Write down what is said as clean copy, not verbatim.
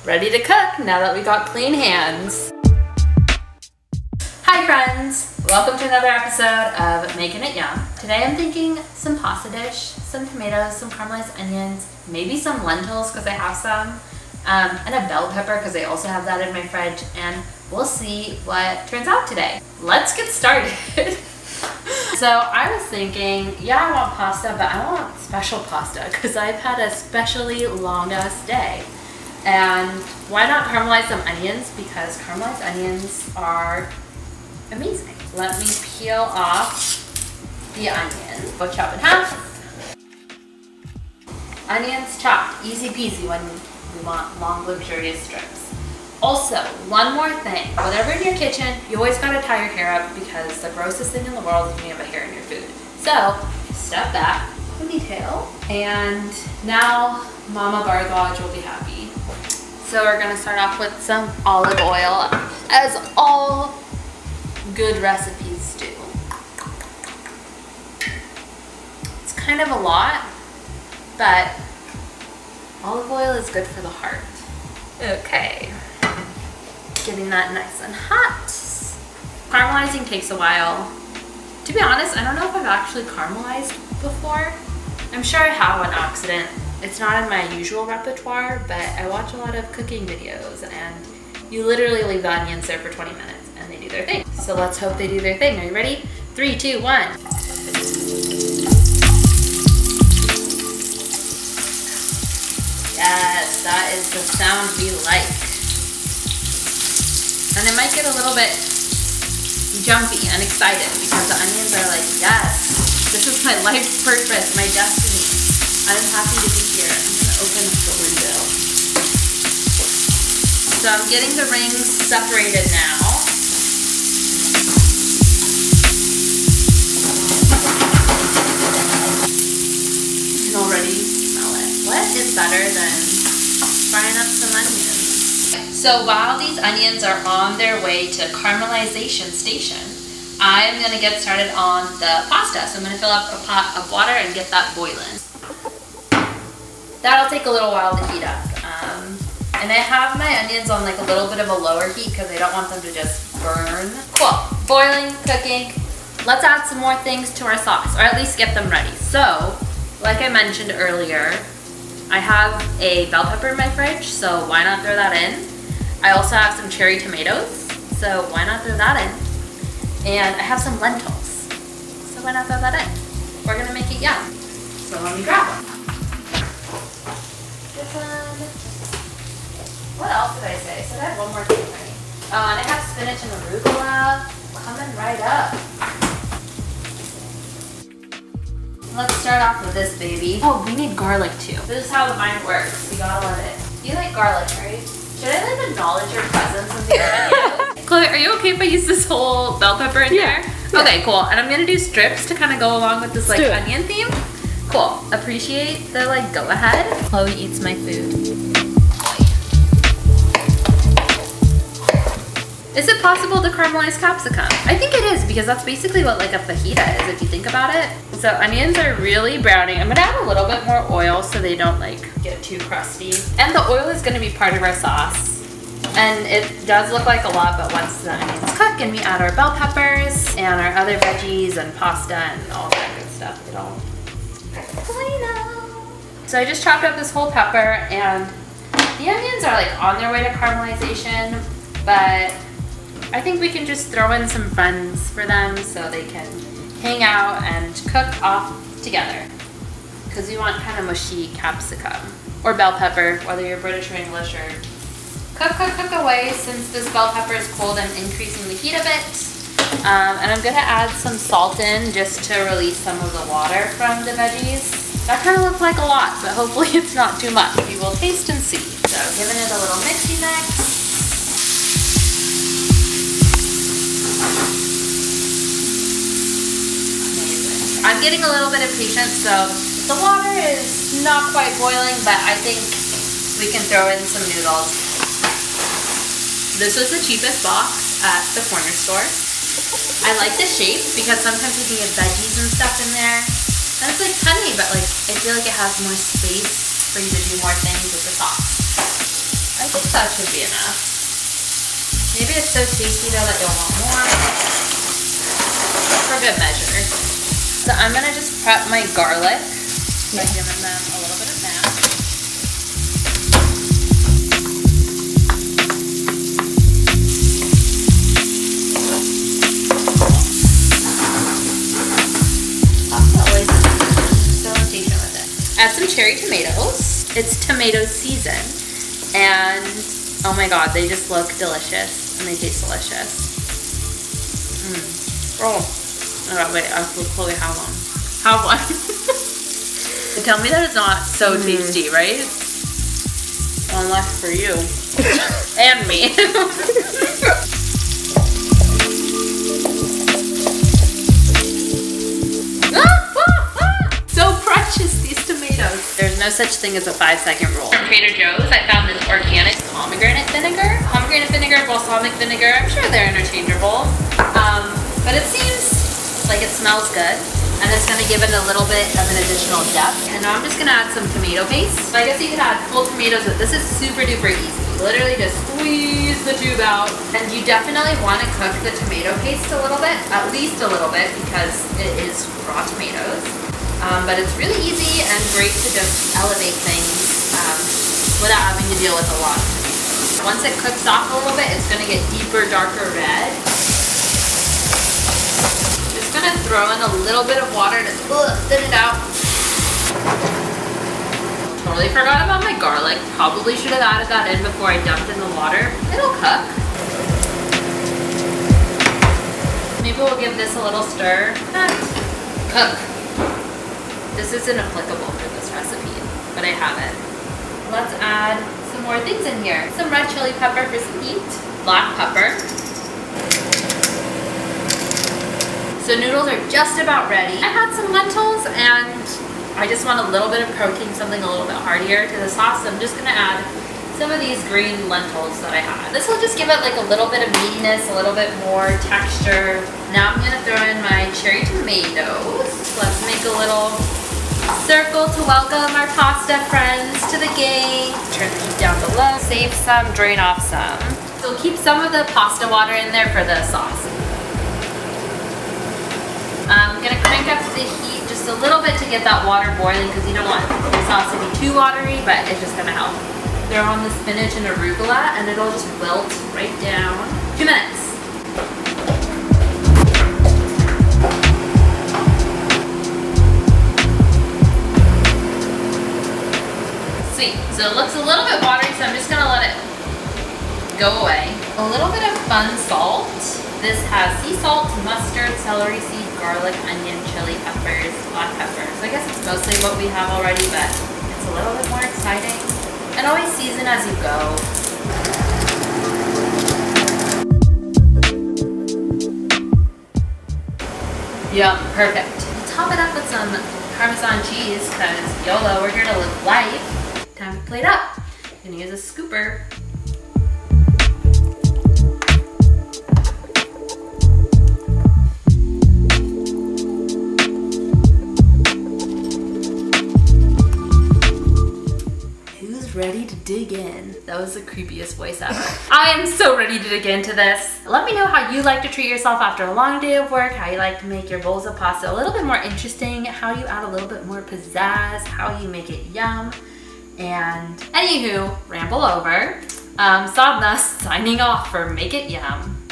ready to cook now that we got clean hands. Hi friends, welcome to another episode of Making It Yum. Today I'm thinking some pasta dish, some tomatoes, some caramelized onions, maybe some lentils because I have some, and a bell pepper because I also have that in my fridge, and we'll see what turns out today. Let's get started. So I was thinking, yeah, I want pasta, but I want special pasta because I've had a especially long ass day. And why not caramelize some onions, because caramelized onions are amazing. Let me peel off the onion. We'll chop in half. Onions chopped, easy peasy when we want long, luxurious strips. Also, one more thing. Whenever in your kitchen, you always gotta tie your hair up because the grossest thing in the world is when you have a hair in your food. So, step back, ponytail, and now Mama Bargage will be happy. So we're gonna start off with some olive oil, as all good recipes do. It's kind of a lot, but olive oil is good for the heart. Okay. Getting that nice and hot. Caramelizing takes a while. To be honest, I don't know if I've actually caramelized before. I'm sure I have on accident. It's not in my usual repertoire, but I watch a lot of cooking videos and you literally leave the onions there for 20 minutes and they do their thing. So let's hope they do their thing. Are you ready? 3, 2, 1. Yes, that is the sound we like. And it might get a little bit jumpy and excited because the onions are like, yes, this is my life's purpose, my destiny. I'm happy to be here. I'm gonna open up the window. So I'm getting the rings separated now. You can already smell it. What is better than frying up some onions? So while these onions are on their way to caramelization station, I'm gonna get started on the pasta. So I'm gonna fill up a pot of water and get that boiling. That'll take a little while to heat up. And I have my onions on like a little bit of a lower heat because I don't want them to just burn. Cool, boiling, cooking. Let's add some more things to our sauce, or at least get them ready. So, like I mentioned earlier, I have a bell pepper in my fridge, so why not throw that in? I also have some cherry tomatoes, so why not throw that in? And I have some lentils, so why not throw that in? We're gonna make it yum. So let me grab one. This one. What else did I say? So I had one more thing ready. Oh, and I have spinach and arugula coming right up. Let's start off with this baby. Oh, we need garlic too. This is how the mind works. You gotta let it. You like garlic, right? Should I like acknowledge your presence in the video? Chloe, are you okay if I use this whole bell pepper in here? Yeah. Okay, cool. And I'm gonna do strips to kind of go along with this like onion theme. Cool. Appreciate the like go ahead. Chloe eats my food. Is it possible to caramelize capsicum? I think it is because that's basically what like a fajita is if you think about it. So onions are really browning. I'm gonna add a little bit more oil so they don't like get too crusty. And the oil is gonna be part of our sauce. And it does look like a lot, but once the onions cook and we add our bell peppers and our other veggies and pasta and all that good stuff, it'll clean up. So I just chopped up this whole pepper, and the onions are like on their way to caramelization, but I think we can just throw in some friends for them so they can hang out and cook off together. Because we want kind of mushy capsicum or bell pepper, whether you're British or English, or cook away since this bell pepper is cold. I'm increasing the heat a bit. And I'm gonna add some salt in just to release some of the water from the veggies. That kind of looks like a lot, but hopefully it's not too much. We will taste and see. So giving it a little mixy mix. I'm getting a little bit impatient, so the water is not quite boiling, but I think we can throw in some noodles. This was the cheapest box at the corner store. I like the shape because sometimes we can get veggies and stuff in there. And it's like tiny, but like I feel like it has more space for you to do more things with the sauce. I think that should be enough. Maybe it's so tasty though that you'll want more. For good measure. So I'm gonna just prep my garlic by giving them a little bit of mash. So patient with it. Add some cherry tomatoes. It's tomato season, and oh my god, they just look delicious and they taste delicious. Oh god, wait, I'll Chloe have one. Have one. Tell me that it's not so tasty, right? Unless for you and me. So precious, these tomatoes. There's no such thing as a 5-second rule. From Trader Joe's, I found this organic pomegranate vinegar. Pomegranate vinegar, balsamic vinegar, I'm sure they're interchangeable. But it seems like it smells good. And it's gonna give it a little bit of an additional depth. And now I'm just gonna add some tomato paste. So I guess you could add full tomatoes, but this is super duper easy. Literally just squeeze the tube out. And you definitely wanna cook the tomato paste a little bit, at least a little bit, because it is raw tomatoes. But it's really easy and great to just elevate things without having to deal with a lot of tomatoes. Once it cooks off a little bit, it's gonna get deeper, darker red. Just gonna throw in a little bit of water to thin it out. Totally forgot about my garlic. Probably should have added that in before I dumped in the water. It'll cook. Maybe we'll give this a little stir. Cook. This isn't applicable for this recipe, but I have it. Let's add some more things in here. Some red chili pepper for some heat. Black pepper. So noodles are just about ready. I had some lentils and I just want a little bit of protein, something a little bit heartier to the sauce. So I'm just gonna add some of these green lentils that I have. This will just give it like a little bit of meatiness, a little bit more texture. Now I'm gonna throw in my cherry tomatoes. Let's make a little circle to welcome our pasta friends to the gang. Turn the heat down below. Save some, drain off some. So keep some of the pasta water in there for the sauce. I'm gonna crank up the heat just a little bit to get that water boiling because you don't want the sauce to be too watery, but it's just gonna help. Throw on the spinach and arugula and it'll just wilt right down. 2 minutes. Sweet. So it looks a little bit watery, so I'm just gonna let it go away. A little bit of fun salt. This has sea salt, mustard, celery seed, garlic, onion, chili peppers, black pepper. So I guess it's mostly what we have already, but it's a little bit more exciting. And always season as you go. Yum, perfect. Top it up with some Parmesan cheese, because YOLO, we're here to live life. Time to plate up. I'm gonna use a scooper. Ready to dig in. That was the creepiest voice ever. I am so ready to dig into this. Let me know how you like to treat yourself after a long day of work, how you like to make your bowls of pasta a little bit more interesting, how you add a little bit more pizzazz, how you make it yum. And anywho, ramble over. Sadhna signing off for Make It Yum.